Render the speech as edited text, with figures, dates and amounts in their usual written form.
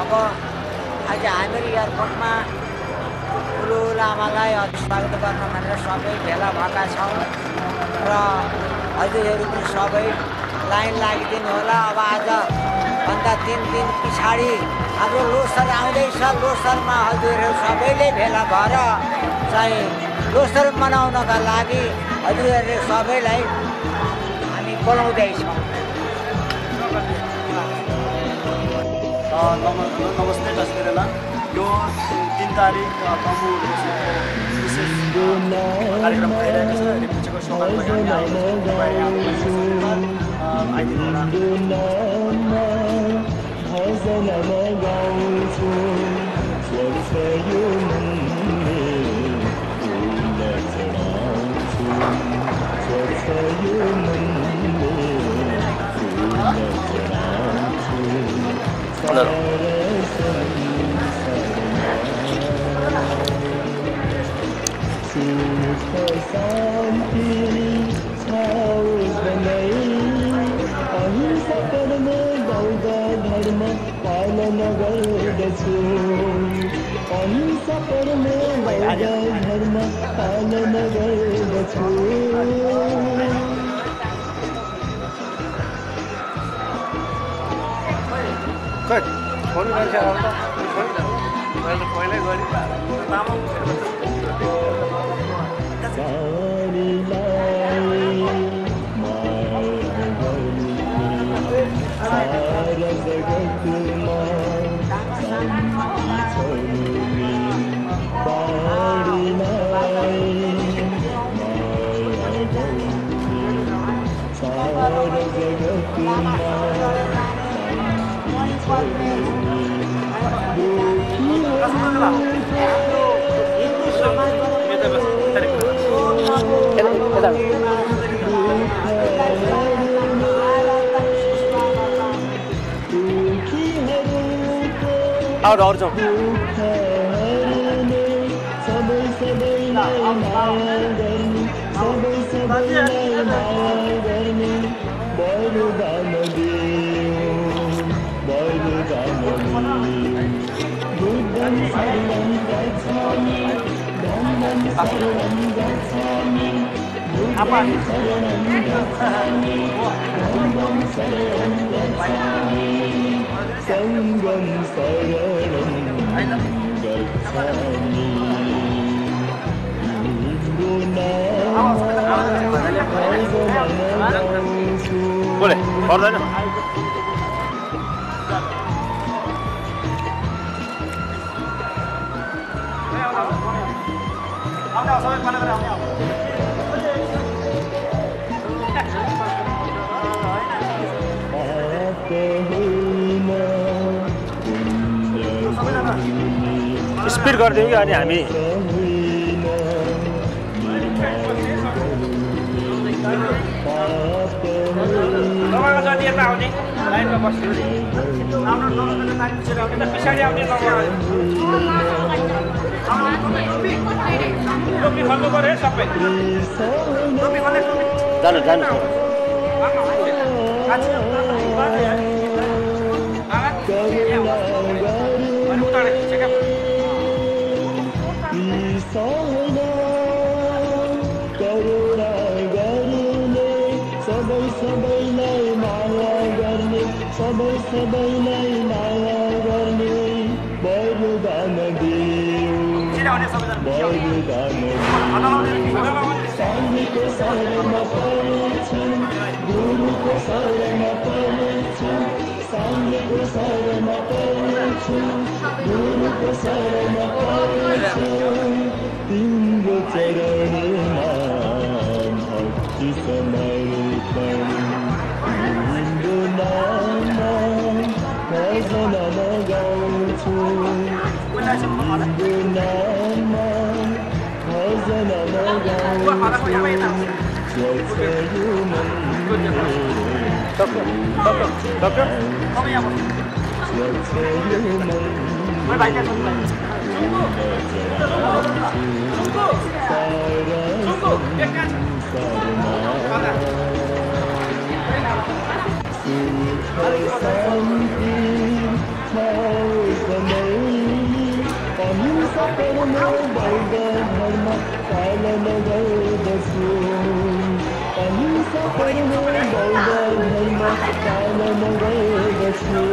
अब आज हामीहरू एयरपोर्टमा ठुलो लामालाई स्वागत गर्न भनेर सबै भेला भएका छौँ र हजुरहरू पनि सबै लाइन लागिदिनु होला। अब आज भन्दा 3 दिन पछाडि हाम्रो लोसर आउँदैछ। लोसरमा हजुरहरू सबैले भेला भएर चाहिँ लोसर मनाउनका लागि हजुरहरूले सबैलाई हामी बोलाउँदैछौँ। नमस्ते दसैँ यो 3 तारिक तमु विशेष कार्यक्रम भइरहेको छ। रिपुचको सभामा फोन गर्छ पहिल्यै गरी और जाओ apa संगम शरणं गच्छामि boleh ordernya स्पिड गरिदिउँ कि अनि हामी तपाईँको जति यता आउने लाइनमा बस्नु हाम्रो पछाडि आउने टोपी खोल्नु पर्यो है सबै टोपी खोल्ने जानु जानु सबैलाई माया गर्ने वरदान दियो वरदान साङ्गीको शरणमा पर्छु गुरुको शरणमा पर्छु साङ्गीको शरणमा पर्छु गुरुको शरणमा पर्छु तिम्रो चरणमा भक्ति समर्पण तिम्रो नाममा भजन गाउँछु तिम्रो नाममा भजन गाउँछु स्वच्छ यो मन शान्ति बौद्ध धर्म पालन गर्दछु अहिंसा कर्म बौद्ध धर्म पालन गर्दछु